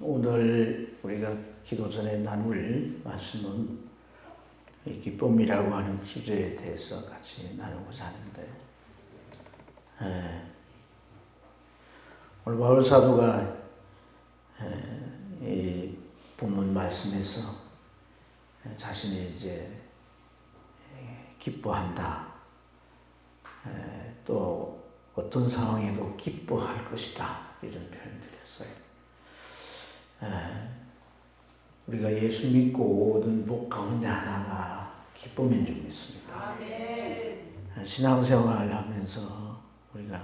오늘 우리가 기도 전에 나눌 말씀은 기쁨이라고 하는 주제에 대해서 같이 나누고자 하는데, 오늘 바울 사도가 이 본문 말씀에서 자신이 이제 기뻐한다, 또 어떤 상황에도 기뻐할 것이다, 이런 표현들을 했어요. 우리가 예수 믿고 오는 복 가운데 하나가 기쁨인 줄 믿습니다. 신앙생활을 하면서 우리가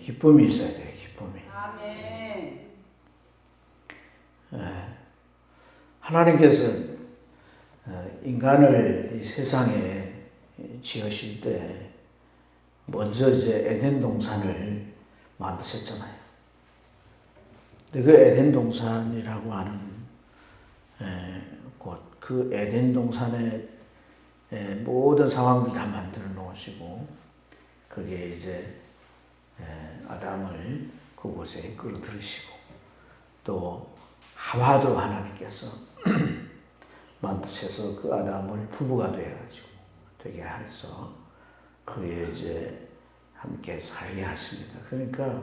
기쁨이 있어야 돼요. 기쁨이. 하나님께서 인간을 이 세상에 지으실 때 먼저 이제 에덴 동산을 만드셨잖아요. 근데 그 에덴 동산이라고 하는 곳, 그 에덴 동산의 모든 상황을 다 만들어 놓으시고, 거기에 이제 아담을 그곳에 끌어들이시고, 또 하와도 하나님께서 만드셔서 그 아담을 부부가 되게 해서 그에 이제 함께 살게 하십니다. 그러니까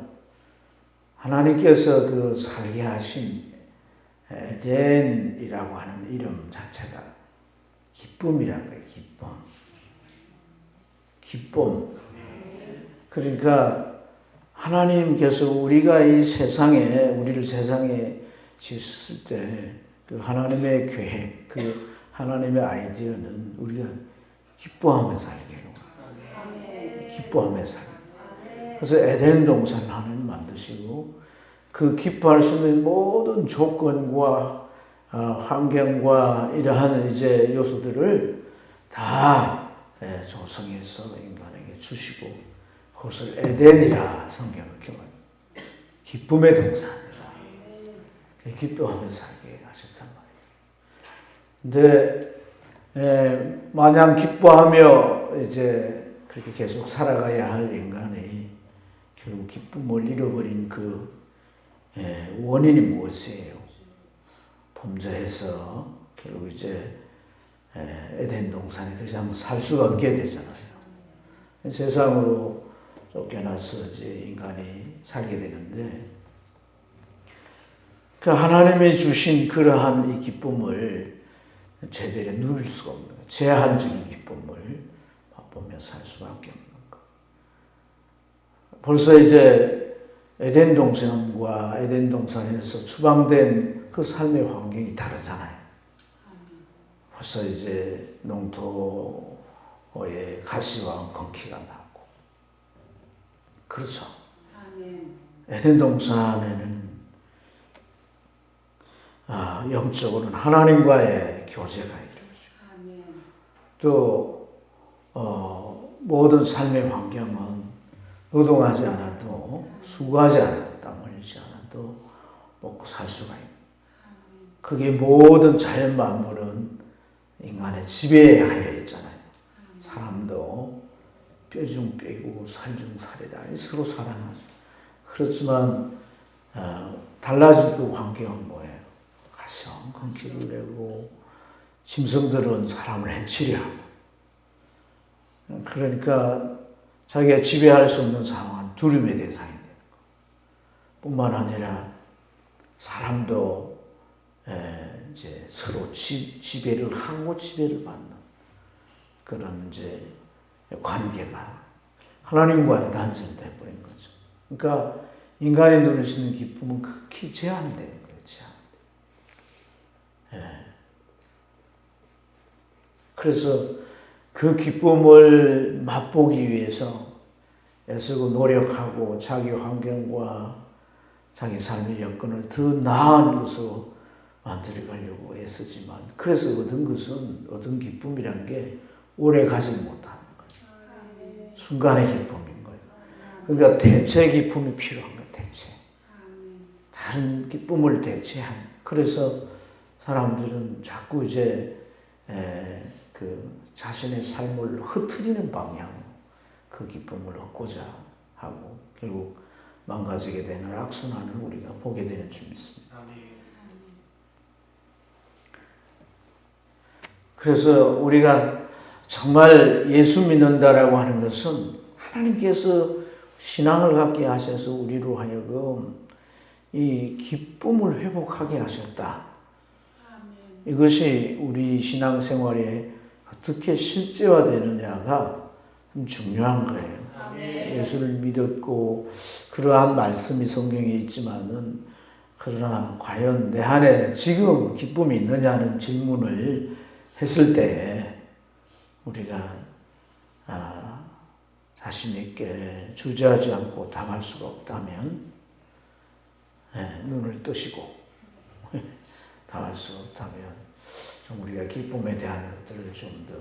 하나님께서 그 살게 하신 에덴이라고 하는 이름 자체가 기쁨이라는 거예요. 기쁨. 그러니까 하나님께서 우리를 세상에 지으셨을 때 그 하나님의 계획, 그 하나님의 아이디어는 우리가 기뻐하며 살기로. 기뻐하며 살기. 그래서 에덴 동산을 하나님 만드시고, 그 기뻐할 수 있는 모든 조건과 환경과 이러한 이제 요소들을 다 조성해서 인간에게 주시고, 그것을 에덴이라 성경을 기록합니다. 기쁨의 동산이라. 기뻐하며 살게 하셨단 말이에요. 근데 마냥 기뻐하며 이제 그렇게 계속 살아가야 할 인간이 결국 기쁨을 잃어버린 그 원인이 무엇이에요? 범죄해서 결국 이제 에덴 동산에 더 이상 살 수가 없게 되잖아요. 세상으로 쫓겨나서 이제 인간이 살게 되는데, 그 하나님이 주신 그러한 이 기쁨을 제대로 누릴 수가 없는 거예요. 제한적인 기쁨을 맛보며 살 수밖에 없는 거. 벌써 이제 에덴 동산에서 추방된 그 삶의 환경이 다르잖아요. 벌써 이제 농토에 가시와 엉겅퀴가 나고, 그렇죠. 에덴 동산에는 영적으로는 하나님과의 교제가 이루어지고, 또 모든 삶의 환경은 노동하지 않아도, 수고하지 않아도, 땀 흘리지 않아도 먹고 살 수가 있는, 그게 모든 자연 만물은 인간의 지배하에 있잖아요. 사람도 뼈 중 뼈이고 살 중 살이다. 서로 사랑하죠. 그렇지만 달라진 그 환경은 뭐예요? 엉겅퀴를 내고, 짐승들은 사람을 해치려 하고, 그러니까 자기가 지배할 수 없는 상황은 두려움의 대상이 되는 거. 뿐만 아니라 사람도 이제 서로 지배를 하고 지배를 받는 그런 이제 관계가 하나님과의 단절돼 버린 거죠. 그러니까 인간이 누릴 수 있는 기쁨은 극히 제한되는 거예요. 그래서 그 기쁨을 맛보기 위해서 애쓰고 노력하고 자기 환경과 자기 삶의 여건을 더 나은 것으로 만들어가려고 애쓰지만, 그래서 얻은 기쁨이란 게 오래 가지 못하는 거예요. 순간의 기쁨인 거예요. 그러니까 대체 기쁨이 필요한 거예요. 대체. 다른 기쁨을 대체하는. 그래서 사람들은 자꾸 이제 그 자신의 삶을 흐트리는 방향으로 그 기쁨을 얻고자 하고, 결국 망가지게 되는 악순환을 우리가 보게 되는 줄 믿습니다. 그래서 우리가 정말 예수 믿는다라고 하는 것은 하나님께서 신앙을 갖게 하셔서 우리로 하여금 이 기쁨을 회복하게 하셨다. 이것이 우리 신앙생활에 어떻게 실제화되느냐가 중요한 거예요. 예수를 믿었고 그러한 말씀이 성경에 있지만은 그러나 과연 내 안에 지금 기쁨이 있느냐는 질문을 했을 때 우리가 자신 있게 주저하지 않고 답할 수가 없다면 눈을 뜨시고 답할 수 없다면 좀 우리가 기쁨에 대한 것들을 좀 더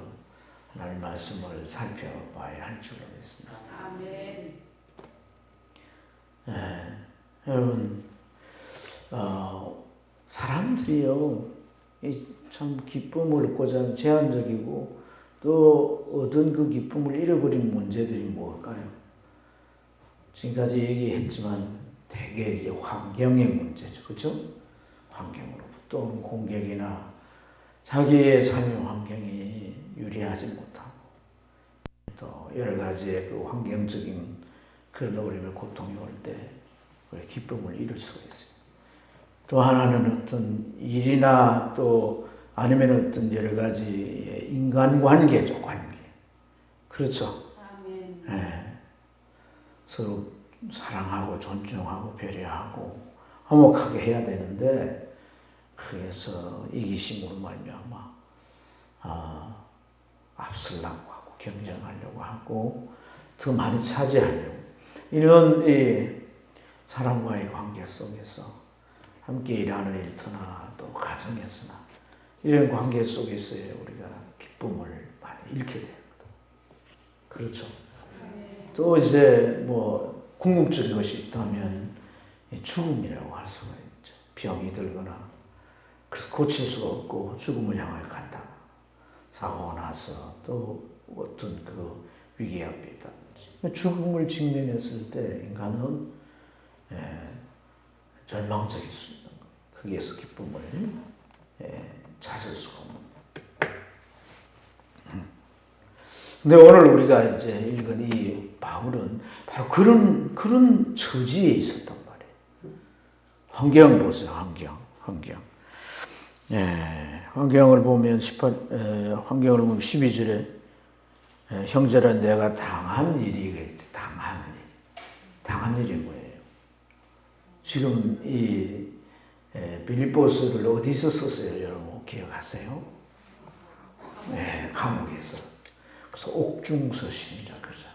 하나님 말씀을 살펴봐야 할 줄로 믿습니다. 아멘. 여러분 사람들이요 참 기쁨을 얻고자 하는 제한적이고 또 얻은 그 기쁨을 잃어버린 문제들이 뭘까요? 지금까지 얘기했지만 대개 이제 환경의 문제죠, 그렇죠? 환경으로부터 오는 공격이나 자기의 삶의 환경이 유리하지 못하고 또 여러 가지의 그 환경적인 그런 어려움의 고통이 올 때 기쁨을 잃을 수가 있어요. 또 하나는 어떤 일이나 또 아니면 어떤 여러 가지 인간관계죠, 관계. 그렇죠. 네. 서로 사랑하고 존중하고 배려하고 화목하게 해야 되는데 그래서 이기심으로 말미암아 앞서려고 하고 경쟁하려고 하고 더 많이 차지하려고 이런 이 사람과의 관계 속에서 함께 일하는 일터나 또 가정에서나 이런 관계 속에서 우리가 기쁨을 많이 잃게 됩니다. 그렇죠. 또 이제 뭐 궁극적인 것이 있다면 죽음이라고 할 수가 있죠. 병이 들거나 그래서 고칠 수가 없고 죽음을 향하여 간다. 사고가 나서 또 어떤 그 위기 앞에 있다든지 죽음을 직면했을 때 인간은 절망적일 수 있는 거예요. 거기에서 기쁨을 찾을 수가 없는 거예요. 근데 오늘 우리가 이제 읽은 이 바울은 바로 그런 처지에 있었단 말이에요. 환경 보세요, 환경. 환경을 보면 12절에 형제라 내가 당한 일이 당한 일이 뭐예요? 지금 이 빌립보서를 어디서 썼어요, 여러분 기억하세요? 감옥에서. 그래서 옥중서신이라 그러잖아요.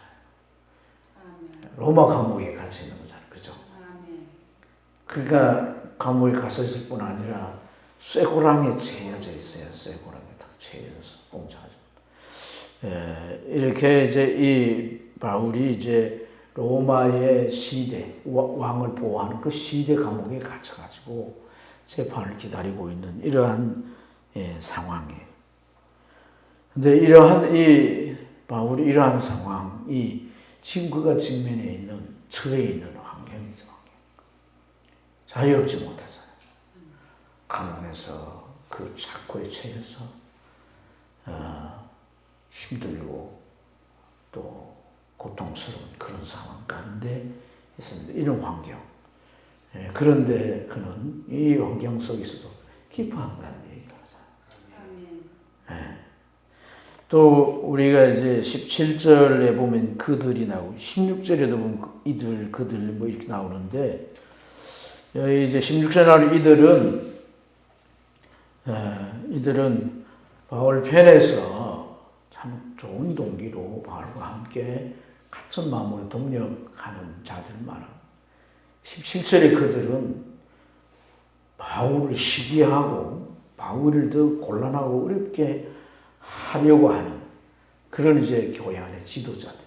로마 감옥에 갇혀 있는 거잖아요, 그죠? 그러니까 감옥에 갇혀 있을 뿐 아니라 쇠고랑에 채여져 있어요. 쇠고랑에 다 채여져서 꼼짝하지 못해. 이렇게 이제 이 바울이 이제 로마의 시대 왕을 보호하는 그 시대 감옥에 갇혀가지고 재판을 기다리고 있는 이러한 상황이에요. 근데 이러한 이 바울이 이러한 상황이 지금 그가 직면해 있는 처해 있는 환경이죠. 자유롭지 못하잖아요. 감옥에서 그 착고에 처해서 힘들고 또 고통스러운 그런 상황 가운데 있습니다. 이런 환경. 그런데 그는 이 환경 속에서도 기뻐한다는 얘기를 하잖아요. 또 우리가 이제 17절에 보면 그들이 나오고 16절에도 보면 그들 뭐 이렇게 나오는데 여기 이제 16절에 나오는 이들은 바울 편에서 참 좋은 동기로 바울과 함께 같은 마음으로 동력하는 자들만 17절에 그들은 바울을 시기하고 바울을 더 곤란하고 어렵게 하려고 하는 그런 이제 교회 안의 지도자들이에요.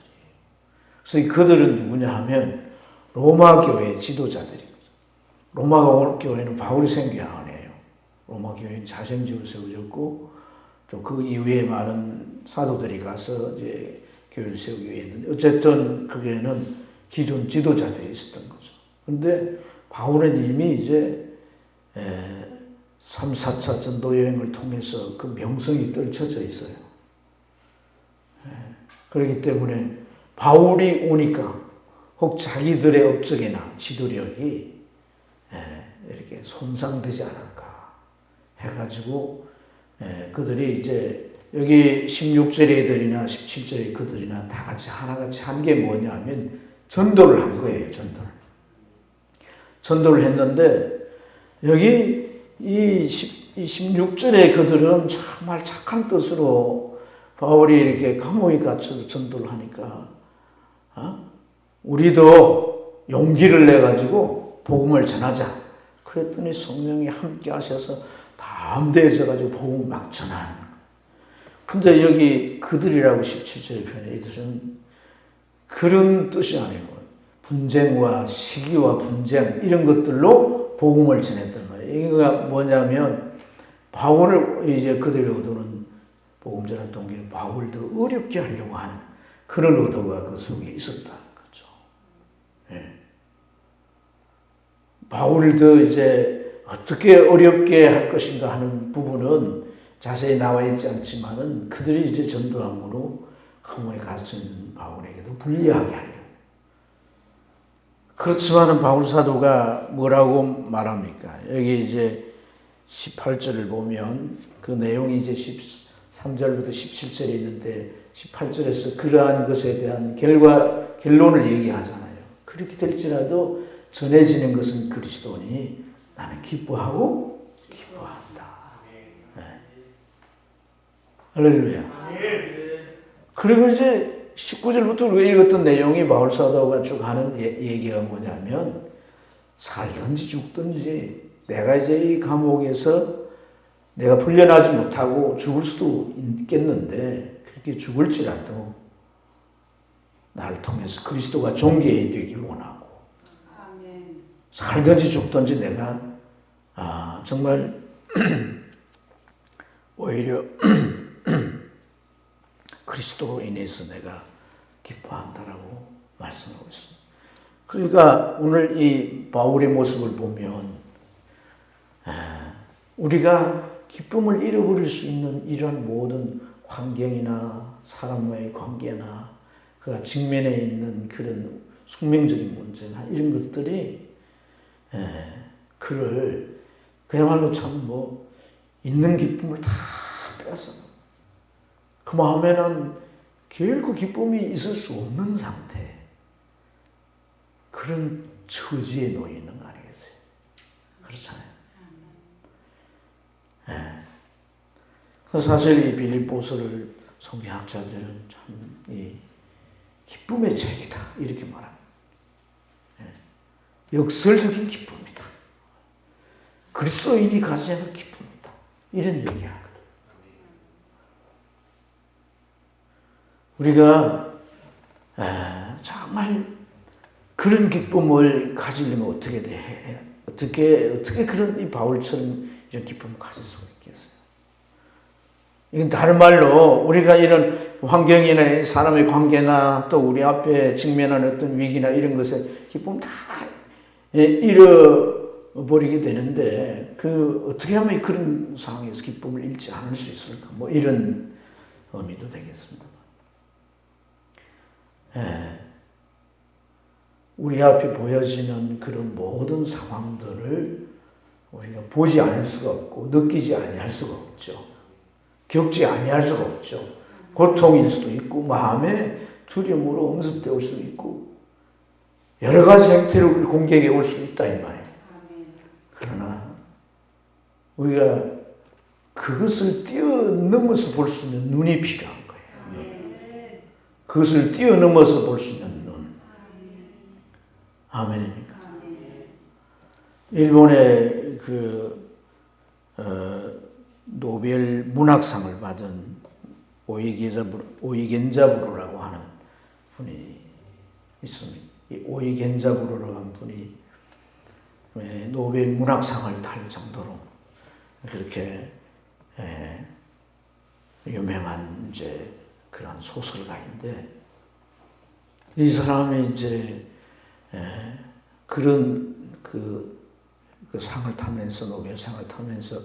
그래서 그들은 누구냐 하면 로마 교회 지도자들입니다. 로마 교회는 바울이 생겨야 하네요. 로마 교회는 자생적으로 세워졌고 또 그 이후에 많은 사도들이 가서 이제 교회를 세우기 위해 했는데 어쨌든 그 교회는 기존 지도자들이 있었던 거죠. 근데 바울은 이미 이제 3, 4차 전도 여행을 통해서 그 명성이 떨쳐져 있어요. 그렇기 때문에 바울이 오니까 혹 자기들의 업적이나 지도력이 이렇게 손상되지 않을까 해가지고 그들이 이제 여기 16절의 애들이나 17절의 그들이나 다 같이 하나같이 한 게 뭐냐면 전도를 한 거예요. 전도를 했는데 여기 이 16절의 그들은 정말 착한 뜻으로 바울이 이렇게 감옥에 갇혀서 전도를 하니까 우리도 용기를 내가지고 복음을 전하자. 그랬더니 성령이 함께 하셔서 다 담대해져가지고 복음을 막 전하는. 근데 여기 그들이라고 17절에 표현해. 이들은 그런 뜻이 아니고 분쟁과 시기와 분쟁 이런 것들로 복음을 전했단 말이에요. 이거가 뭐냐면 바울을 이제 그들의 의도는 복음 전한 동기는 바울을 더 어렵게 하려고 하는 그런 의도가 그 속에 있었다는 거죠. 바울을 더 이제 어떻게 어렵게 할 것인가 하는 부분은 자세히 나와 있지 않지만은 그들이 이제 전도함으로 감옥에 갇혀 있는 바울에게도 불리하게 하려고. 그렇지만은 바울 사도가 뭐라고 말합니까? 여기 이제 18절을 보면 그 내용이 이제 13절부터 17절에 있는데 18절에서 그러한 것에 대한 결론을 얘기하잖아요. 그렇게 될지라도 전해지는 것은 그리스도니 나는 기뻐하고 기뻐한다. 할렐루야. 그리고 이제 19절부터 우리가 읽었던 내용이 바울 사도가 쭉 하는 얘기가 뭐냐면 살든지 죽든지 내가 이제 이 감옥에서 내가 풀려나지 못하고 죽을 수도 있겠는데 그렇게 죽을지라도 나를 통해서 그리스도가 존귀되길 원하고 살든지 죽든지 내가 정말 오히려 그리스도로 인해서 내가 기뻐한다라고 말씀하고 있습니다. 그러니까 오늘 이 바울의 모습을 보면 우리가 기쁨을 잃어버릴 수 있는 이러한 모든 환경이나 사람과의 관계나 그가 직면해 있는 그런 숙명적인 문제나 이런 것들이 그를 그야말로 참 있는 기쁨을 다 빼앗아. 그 마음에는 결코 기쁨이 있을 수 없는 상태. 그런 처지에 놓여 있는 거 아니겠어요? 그렇잖아요. 그래서 사실 이 빌립보서를 성경학자들은 참 이 기쁨의 책이다 이렇게 말합니다. 역설적인 기쁨이다. 그리스도인이 가져야 할 기쁨이다. 이런 얘기하거든. 우리가 정말 그런 기쁨을 가지려면 어떻게 돼? 어떻게 그런 이 바울처럼 이런 기쁨을 가질 수가 있겠어요? 이건 다른 말로 우리가 이런 환경이나 사람의 관계나 또 우리 앞에 직면하는 어떤 위기나 이런 것에 기쁨 다 잃어버리게 되는데 어떻게 하면 그런 상황에서 기쁨을 잃지 않을 수 있을까? 이런 의미도 되겠습니다. 우리 앞에 보여지는 그런 모든 상황들을 우리가 보지 않을 수가 없고 느끼지 아니할 수가 없죠. 겪지 아니할 수가 없죠. 고통일 수도 있고 마음에 두려움으로 엄습되어 올 수도 있고 여러 가지 형태로 공격이 올 수 있다 이 말이에요. 그러나 우리가 그것을 뛰어넘어서 볼 수 있는 눈이 필요한 거예요. 그것을 뛰어넘어서 볼 수 있는 눈. 아멘입니까? 일본의 노벨 문학상을 받은 오이겐자부로라고 하는 분이 있습니다. 이 오이겐자부로라고 하는 분이 노벨 문학상을 탈 정도로 그렇게 유명한 이제 그런 소설가인데 이 사람이 이제 그런 그 상을 타면서, 노벨상을 타면서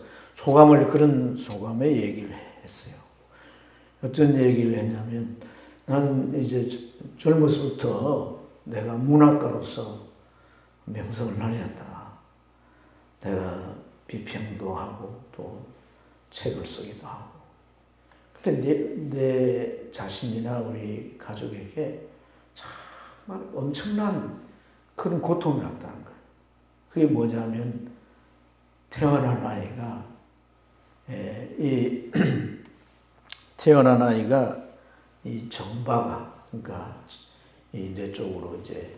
그런 소감의 얘기를 했어요. 어떤 얘기를 했냐면, 나는 이제 젊어서부터 내가 문학가로서 명성을 날렸다. 내가 비평도 하고 또 책을 쓰기도 하고. 근데 내 자신이나 우리 가족에게 정말 엄청난 그런 고통이 왔다는 거예요. 그게 뭐냐면, 태어난 아이가 이 정바가, 그러니까 이 뇌 쪽으로 이제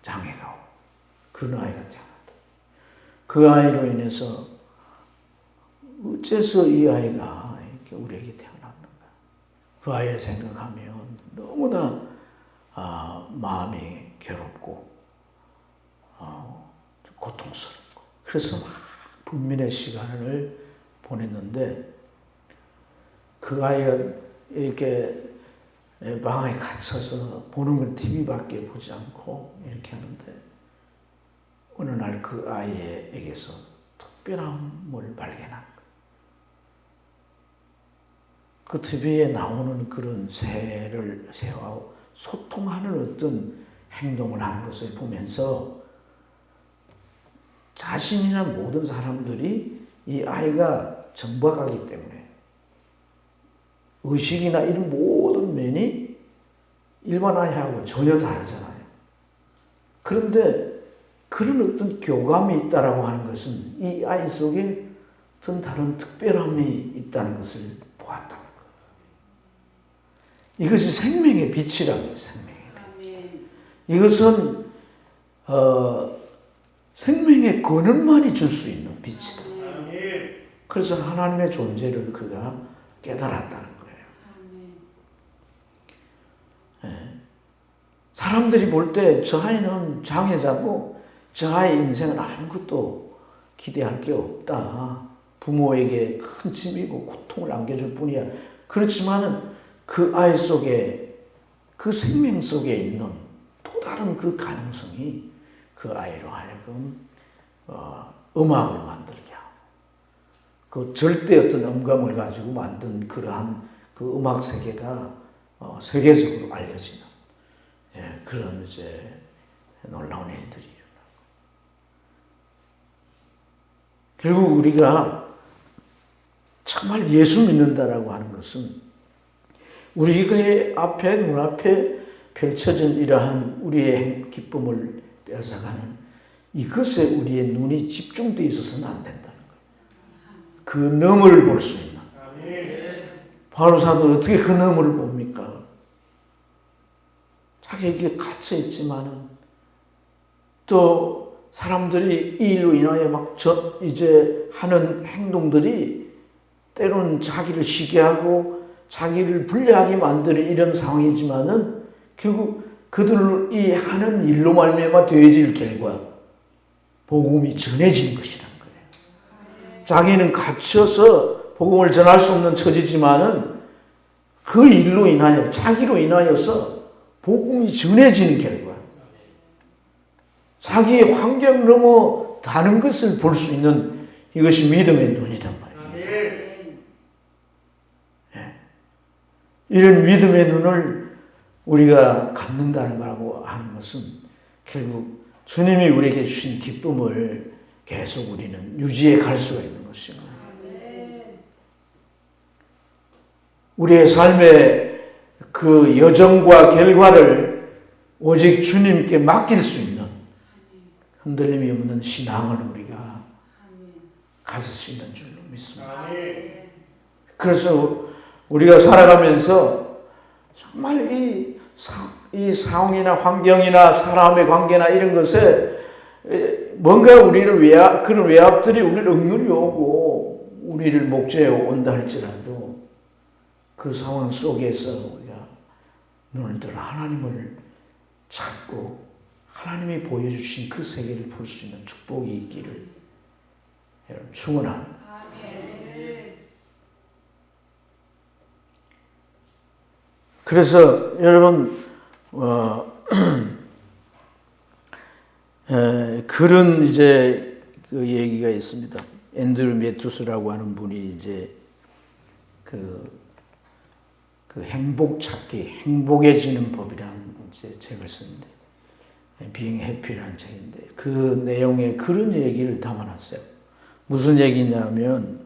장애가 오고, 그런 아이가 태어났다. 그 아이로 인해서 어째서 이 아이가 이렇게 우리에게 태어났는가? 그 아이를 생각하면 너무나 마음이 괴롭고 고통스럽고, 그래서 막 분민의 시간을 보냈는데, 그 아이가 이렇게 방에 갇혀서 보는 건 TV밖에 보지 않고 이렇게 하는데, 어느 날 그 아이에게서 특별함을 발견한 거예요. 그 TV에 나오는 그런 새와 소통하는 어떤 행동을 하는 것을 보면서 자신이나 모든 사람들이 이 아이가 정박하기 때문에 의식이나 이런 모든 면이 일반 아이하고 전혀 다르잖아요. 그런데 그런 어떤 교감이 있다라고 하는 것은 이 아이 속에 어떤 다른 특별함이 있다는 것을 보았다는 거예요. 이것이 생명의 빛이라는 거예요. 생명의 빛. 이것은 생명의 근원만이 줄 수 있는 빛이다. 그래서 하나님의 존재를 그가 깨달았다는 거예요. 사람들이 볼 때 저 아이는 장애자고 저 아이의 인생은 아무것도 기대할 게 없다. 부모에게 큰 짐이고 고통을 안겨줄 뿐이야. 그렇지만 그 아이 속에, 그 생명 속에 있는 또 다른 그 가능성이 그 아이로 하여금 음악을 만들게 하고, 그 절대 어떤 음감을 가지고 만든 그러한 그 음악 세계가 세계적으로 알려지는 그런 이제 놀라운 일들이 일어나고, 결국 우리가 정말 예수 믿는다라고 하는 것은 우리의 눈앞에 펼쳐진 이러한 우리의 기쁨을 뺏어가는 이것에 우리의 눈이 집중되어 있어서는 안 된다는 거예요. 그 너머를 볼 수 있는. 바울 사도는 어떻게 그 너머를 봅니까? 자기에게 갇혀 있지만은 또 사람들이 이 일로 인하여 이제 하는 행동들이 때로는 자기를 시기하고 자기를 불리하게 만드는 이런 상황이지만은 결국 그들이 하는 일로 말미암아 되어질 결과 복음이 전해지는 것이라는 거예요. 자기는 갇혀서 복음을 전할 수 없는 처지지만은 그 일로 인하여, 자기로 인하여서 복음이 전해지는 결과, 자기의 환경 넘어 다른 것을 볼 수 있는 이것이 믿음의 눈이란 말입니다. 이런 믿음의 눈을 우리가 갖는다는 거라고 하는 것은 결국 주님이 우리에게 주신 기쁨을 계속 우리는 유지해 갈 수가 있는 것입니다. 우리의 삶의 그 여정과 결과를 오직 주님께 맡길 수 있는 흔들림이 없는 신앙을 우리가 가질 수 있는 줄로 믿습니다. 그래서 우리가 살아가면서 정말 이 상황이나 환경이나 사람의 관계나 이런 것에 뭔가 그런 외압들이 우리를 억눌려 오고 우리를 목죄해 온다 할지라도 그 상황 속에서 우리가 눈을 들어 하나님을 찾고 하나님이 보여주신 그 세계를 볼 수 있는 축복이 있기를 여러분 축원합니다. 그래서 여러분 그런 이제 그 얘기가 있습니다. 앤드류 매투스라고 하는 분이 이제 그 행복 찾기, 행복해지는 법이라는 이제 책을 썼는데, Being Happy라는 책인데, 그 내용에 그런 얘기를 담아놨어요. 무슨 얘기냐면,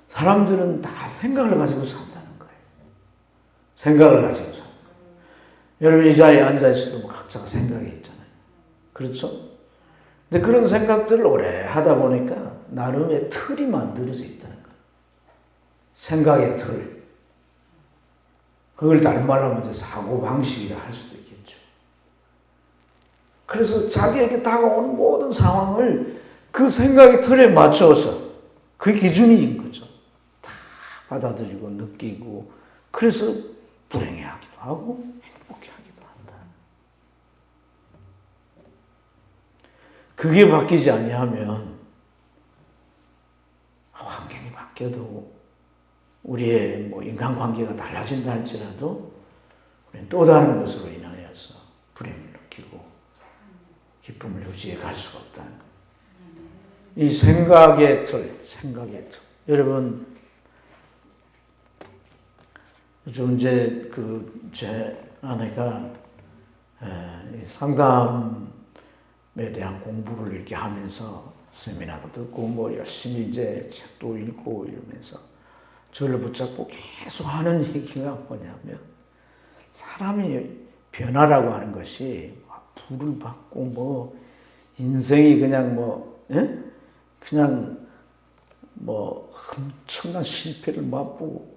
사람들은 다 생각을 가지고 산다는 거예요. 생각을 가지고 산다. 여러분 이 자리에 앉아있어도 뭐 각자가 생각이 있잖아요. 그렇죠? 근데 그런 생각들을 오래 하다 보니까 나름의 틀이 만들어져 있다는 거예요. 생각의 틀. 그걸 닮으려면 이제 사고방식이라 할 수도 있겠죠. 그래서 자기에게 다가오는 모든 상황을 그 생각의 틀에 맞춰서 그 기준인 거죠. 다 받아들이고 느끼고 그래서 불행해하기도 하고 행복해하기도 한다. 그게 바뀌지 아니하면 환경이 바뀌어도 우리의 뭐 인간관계가 달라진다 할지라도 우리는 또 다른 것으로 인하여서 불행을 느끼고 기쁨을 유지해 갈 수가 없다는 거예요. 이 생각의 틀. 여러분, 요즘 이제 제 아내가 상담에 대한 공부를 이렇게 하면서 세미나도 듣고 뭐 열심히 이제 책도 읽고 이러면서 저를 붙잡고 계속 하는 얘기가 뭐냐면, 사람이 변화라고 하는 것이 불을 받고 뭐 인생이 그냥 뭐 그냥 뭐 엄청난 실패를 맛보고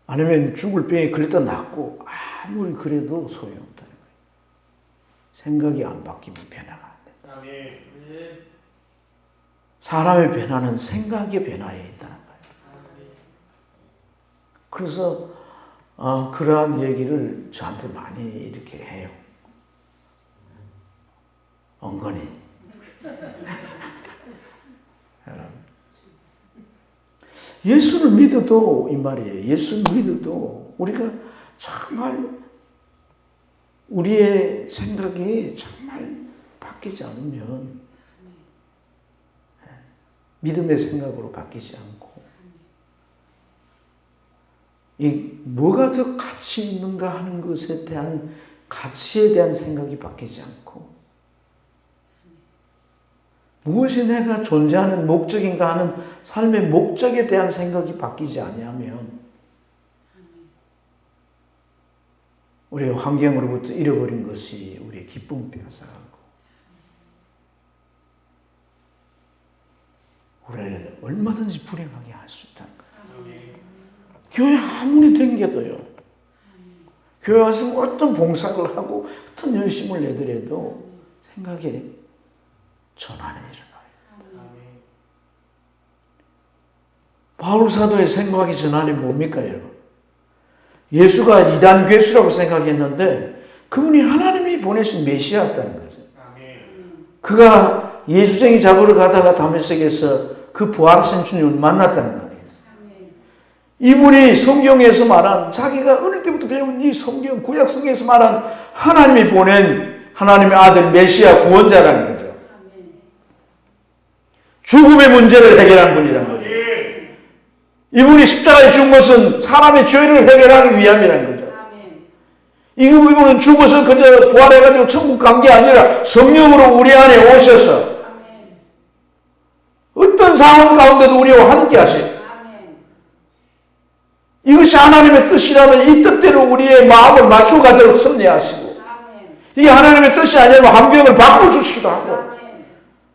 아니면 죽을 병에 걸렸다 낫고 아무리 그래도 소용없다는 거예요. 생각이 안 바뀌면 변화가 안 된다. 사람의 변화는 생각의 변화에 있다는 거예요. 그래서 그러한 얘기를 저한테 많이 이렇게 해요. 은근히. 예수를 믿어도 이 말이에요. 예수를 믿어도 우리가 정말 우리의 생각이 정말 바뀌지 않으면, 믿음의 생각으로 바뀌지 않고, 이 뭐가 더 가치 있는가 하는 것에 대한 가치에 대한 생각이 바뀌지 않고, 무엇이 내가 존재하는 목적인가 하는 삶의 목적에 대한 생각이 바뀌지 아니하면 우리의 환경으로부터 잃어버린 것이 우리의 기쁨을 빼앗아가고 우리를 얼마든지 불행하게 할 수 있다는 거예요. 교회 아무리 댕겨도요, 교회 와서 어떤 봉사를 하고 어떤 열심을 내더라도 생각에 전환이 일어나요. 바울 사도의 생각이 전환이 뭡니까, 여러분? 예수가 이단 괴수라고 생각했는데 그분이 하나님이 보내신 메시아였다는 거죠. 그가 예수쟁이 잡으러 가다가 다메섹에서 그 부활하신 주님을 만났다는 거 아니에요. 이분이 성경에서 말한, 자기가 어릴 때부터 배운 이 성경, 구약 성경에서 말한 하나님이 보낸 하나님의 아들 메시아 구원자라는 거죠. 죽음의 문제를 해결한 분이라는 거죠. 이분이 십자가에 죽은 것은 사람의 죄를 해결하기 위함이라는 거죠. 이분은 죽어서 그저 부활해가지고 천국 간 게 아니라 성령으로 우리 안에 오셔서 어떤 상황 가운데도 우리와 함께 하세요. 이것이 하나님의 뜻이라면 이 뜻대로 우리의 마음을 맞춰가도록 섭리하시고, 이게 하나님의 뜻이 아니라면 환경을 바꿔주시기도 하고,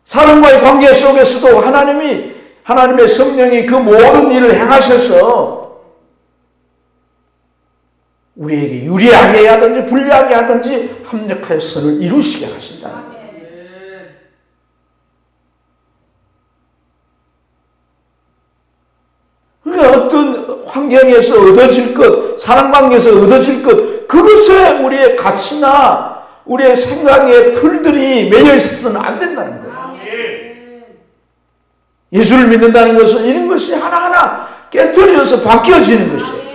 사람과의 관계 속에서도 하나님의 성령이 그 모든 일을 행하셔서 우리에게 유리하게 하든지 불리하게 하든지 합력하여 선을 이루시게 하신다. 그러니까 어떤 환경에서 얻어질 것, 사람 관계에서 얻어질 것, 그것에 우리의 가치나 우리의 생각의 틀들이 매여 있어서는 안 된다는 거예요. 예수를 믿는다는 것은 이런 것이 하나하나 깨트려서 바뀌어지는 것이에요.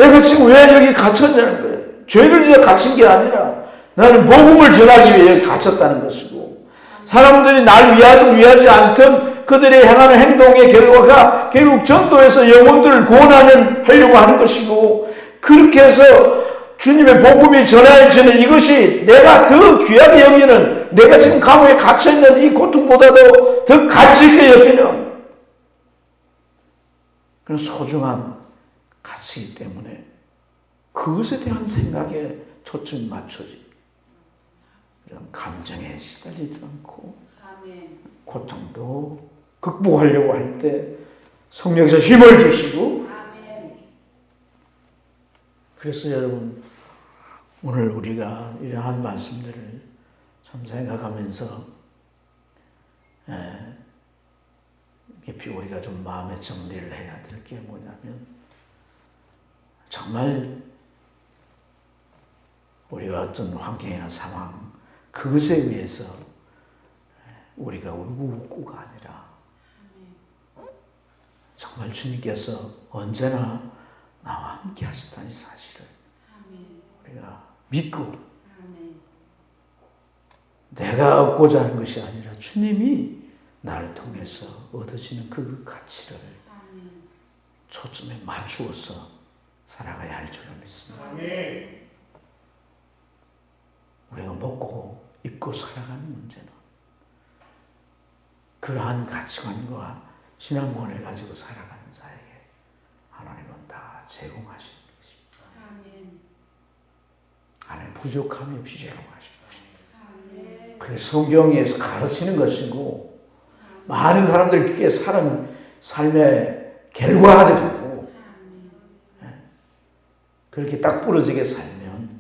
내가 지금 왜 여기 갇혔냐는 거예요. 죄를 지어 갇힌 게 아니라 나는 복음을 전하기 위해 여기 갇혔다는 것이고, 사람들이 날 위하든 위하지 않든 그들이 행하는 행동의 결과가 결국 전도해서 영혼들을 구원하려고 하는 것이고, 그렇게 해서 주님의 복음이 전해지는 이것이 내가 더 귀하게 여기는, 내가 지금 감옥에 갇혀있는 이 고통보다도 더 가치 있게 여기는 그런 소중한 가치이기 때문에 그것에 대한 생각에 초점이 맞춰지, 이런 감정에 시달리지 않고 고통도 극복하려고 할 때 성령께서 힘을 주시고, 그래서 여러분 오늘 우리가 이러한 말씀들을 참 생각하면서 깊이 우리가 좀 마음의 정리를 해야 될 게 뭐냐면, 정말 우리가 어떤 환경이나 상황 그것에 의해서 우리가 울고 웃고가 아니라 정말 주님께서 언제나 나와 함께 하셨다는 사실을 우리가 믿고, 내가 얻고자 하는 것이 아니라 주님이 나를 통해서 얻어지는 그 가치를 초점에 맞추어서 살아가야 할 줄을 믿습니다. 우리가 먹고 입고 살아가는 문제는 그러한 가치관과 신앙관을 가지고 살아가는 자에게 하나님은 다 제공하시는 것입니다. 안에 부족함이 없이 제공하시는 것입니다. 그게 성경에서 가르치는 것이고, 많은 사람들이 그게 사는 삶의 결과들이고, 그렇게 딱 부러지게 살면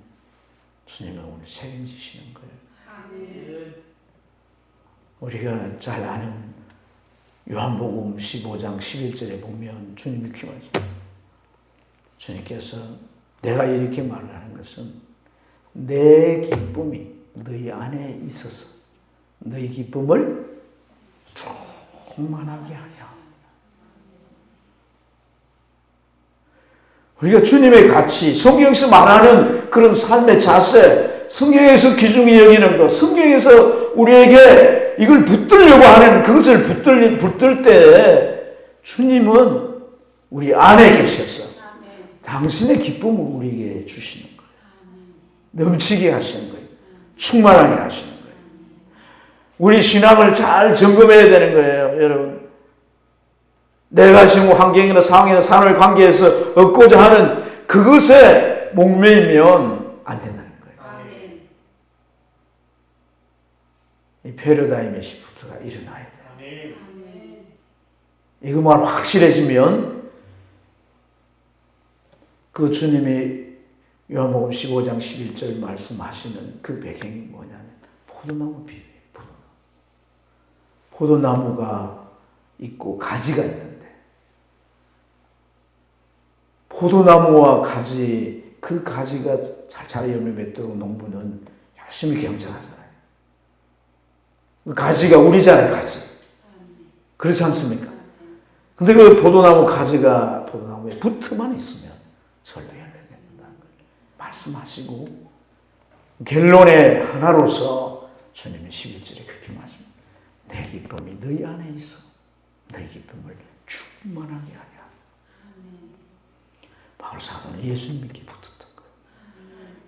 주님은 오늘 책임지시는 거예요. 우리가 잘 아는 요한복음 15장 11절에 보면 주님이 이렇게 말씀하십니다. 주님께서 내가 이렇게 말을 하는 것은 내 기쁨이 너희 안에 있어서 너희 기쁨을 충만하게 하려. 우리가 주님의 가치, 성경에서 말하는 그런 삶의 자세, 성경에서 귀중히 여기는 것, 성경에서 우리에게 이걸 붙들려고 하는 그것을 붙들 때 주님은 우리 안에 계셔서 당신의 기쁨을 우리에게 주시는 거예요. 넘치게 하시는 거예요. 충만하게 하시는 거예요. 우리 신앙을 잘 점검해야 되는 거예요, 여러분. 내가 지금 환경이나 상황이나 사람의 관계에서 얻고자 하는 그것에 목매이면 안 된다는 거예요. 이 패러다임의 시프트가 일어나야 돼요. 이것만 확실해지면 그 주님이 요한복음 15장 11절 말씀하시는 그 배경이 뭐냐면 포도나무 비유예요. 포도나무가 있고 가지가 있는데, 포도나무와 가지, 그 가지가 잘 열매 맺도록 농부는 열심히 경작하잖아요. 그 가지가 우리잖아요, 가지. 그렇지 않습니까? 근데 그 포도나무 가지가 포도나무에 붙어만 있으면 절로 열매 맺는다는 걸 말씀하시고, 결론의 하나로서 주님의 11절에 그렇게 말씀합니다. 내 기쁨이 너희 안에 있어 너희 기쁨을 충만하게 하냐. 바울 사도는 예수님께 붙었던 거예요.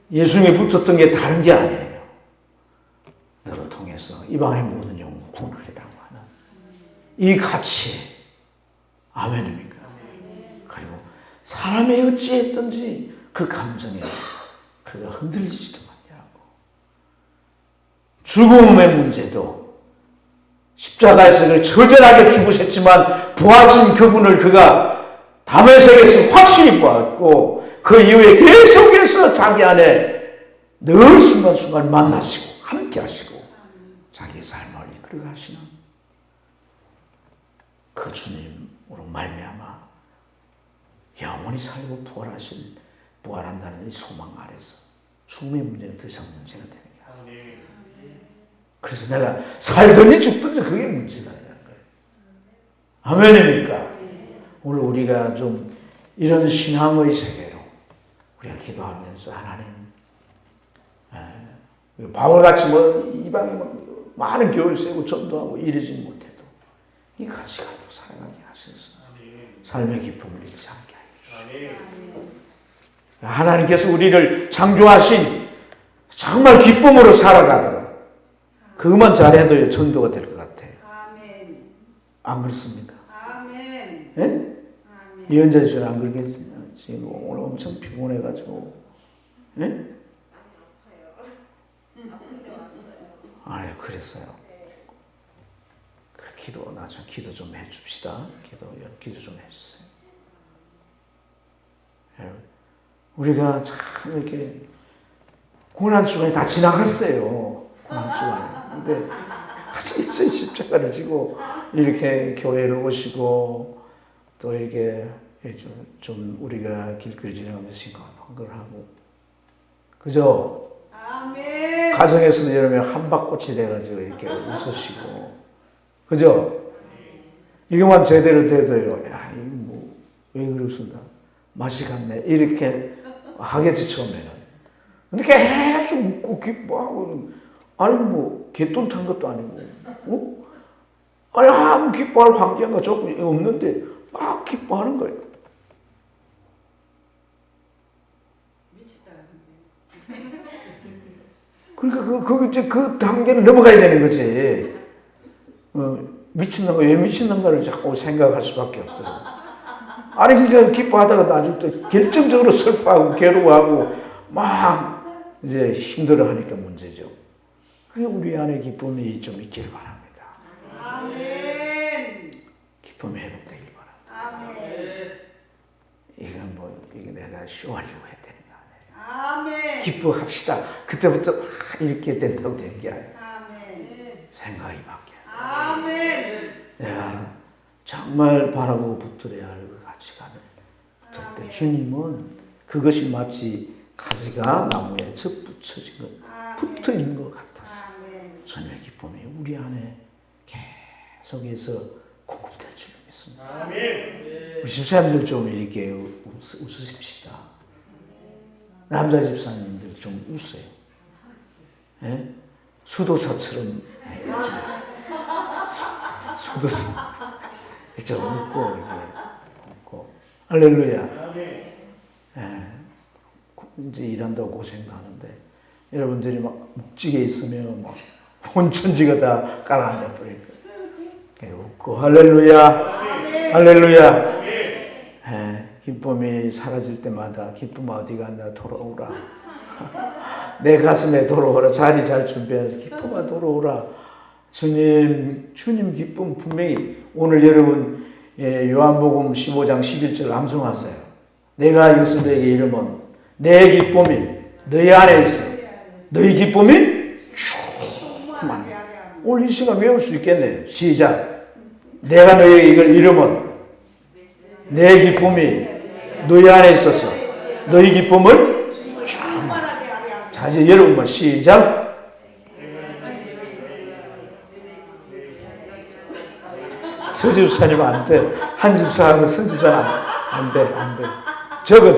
예수님에 붙었던 게 다른 게 아니에요. 너를 통해서 이방인의 모든 영혼을 구원하리라고 하는 이 가치에, 아멘입니까? 그리고 사람이 어찌했든지 그 감정에 그가 흔들리지도 않냐고. 죽음의 문제도 십자가에서 그를 처절하게 죽으셨지만 부하신 그분을 그가 다메섹에서 확실히 보았고, 그 이후에 계속해서 자기 안에 늘 순간순간 만나시고 함께 하시고 자기의 삶을 이끌어 가시는 그 주님으로 말미암아 영원히 살고 부활한다는 이 소망 아래서 죽음의 문제는 더 이상 문제가 되는 게 아니에요. 그래서 내가 살든지 죽든지 그게 문제가 아니라는 거예요. 아멘입니까? 오늘 우리가 좀 이런 신앙의 세계로 우리가 기도하면서 하나님, 바울같이 이방에 많은 교회를 세우고 전도하고 이러지 못해도 이 가치관으로 살아가게 하셔서 삶의 기쁨을 잃지 않게 하여 주시옵소서. 하나님께서 우리를 창조하신 정말 기쁨으로 살아가도록 그것만 잘해도 전도가 될 것 같아요. 안 그렇습니까? 예? 이현자 씨는 안 그러겠습니까? 지금 오늘 엄청 피곤해가지고, 예? 아유, 그랬어요. 기도 좀 해줍시다. 기도 좀 해주세요. 여러분, 우리가 참 이렇게 고난주간이 다 지나갔어요. 고난주간이. 근데 이제 십자가를 지고 이렇게 교회를 오시고 또 이렇게 좀 우리가 길거리 지나가면서 싱글벙글 하고, 그죠? 아멘. 가정에서는 여러분 한박꽃이 돼가지고 이렇게 웃으시고, 그죠? 이것만 제대로 돼도요, 야, 이거 뭐, 왜 그러신다? 맛이 갔네. 이렇게 하겠지, 처음에는. 근데 계속 웃고 기뻐하고, 아니, 뭐, 개돈 탄 것도 아니고, 아니, 아무 기뻐할 환경과 조건이 없는데, 막 기뻐하는 거예요. 그러니까 이제 그 단계를 넘어가야 되는 거지. 미친놈가, 왜 미친놈가를 자꾸 생각할 수밖에 없더라고. 아니, 그러니까 기뻐하다가 나중에 또 결정적으로 슬퍼하고 괴로워하고 막 이제 힘들어 하니까 문제죠. 그게 우리 안에 기쁨이 좀 있길 바랍니다. 아멘. 기쁨이 회복되길 바랍니다. 아멘. 이게 내가 쇼하려고 해야 되는 거 아니에요. 아멘. 기뻐합시다. 그때부터 막 이렇게 된다고 되는 게 아니에요. 아멘. 생각이 바뀌어요. 아멘. 내가 정말 바라보고 붙들어야 할 그 가치관을 붙들 때 주님은 그것이 마치 가지가 나무에 접붙여진 것, 붙어 있는 것 같아서 주님의 기쁨이 우리 안에 계속해서 공급될 줄 믿습니다. 아멘. 우리 집사님들 좀 이렇게 웃으십시다. 남자 집사님들 좀 웃어요. 예? 수도사처럼 해야지. 수도사. 이제 웃고, 웃고. 할렐루야. 예. 이제 일한다고 고생도 하는데, 여러분들이 막 묵직해 있으면 막 온천지가 다 깔아앉아 버릴 거예요. 웃고, 할렐루야. 할렐루야. 예. 기쁨이 사라질 때마다 기쁨 어디 갔나 돌아오라. 내 가슴에 돌아오라. 자리 잘 준비해서 기쁨아 돌아오라. 주님 기쁨 분명히 오늘 여러분 요한복음 15장 11절 암송하세요. 내가 이것을 내게 이르면 내 기쁨이 너희 안에 있어. 너희 기쁨이 충만해. 오늘 이 시간 외울 수 있겠네. 시작. 내가 너희에게 이걸 이르면 내 기쁨이 너희 안에 있어서 너희 기쁨을 충만하게 하라. 자, 이제 여러분만 시작. 서집사님 안 돼. 한 집사하고 선집사는 안 돼. 저거.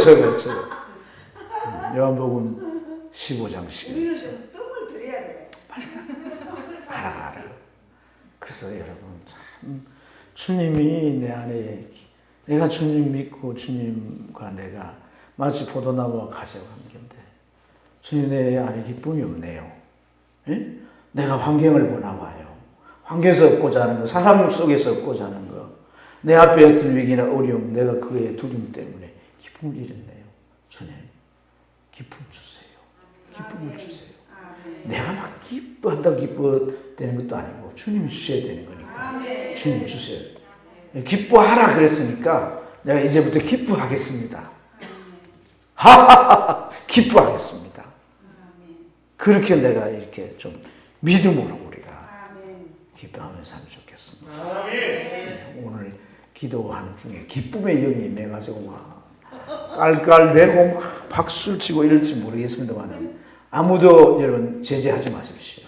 요한복음 15장 11절. 우리는 떡을 드려야 돼. 빨리 알아. 그래서 여러분 참 주님이 내 안에, 내가 주님 믿고 주님과 내가 마치 포도나무와 가지와 관계인데 주님 내 안에 기쁨이 없네요. 예? 내가 환경을 보나봐요. 환경에서 얻고자 하는 거, 사람 속에서 얻고자 하는 거, 내 앞에 어떤 위기나 어려움, 내가 그의 두려움 때문에 기쁨을 잃었네요. 주님, 기쁨 주세요. 기쁨을 주세요. 내가 막 기뻐한다고 기뻐되는 것도 아니고 주님이 주셔야 되는 거니까 주님 주세요. 기뻐하라 그랬으니까 내가 이제부터 기뻐하겠습니다. 하하하, 기뻐하겠습니다. 그렇게 내가 이렇게 좀 믿음으로 기뻐하면 살면 좋겠습니다. 오늘 기도하는 중에 기쁨의 영이 임해가지고 막 깔깔대고 막 박수를 치고 이럴지 모르겠습니다만 아무도 여러분 제재하지 마십시오.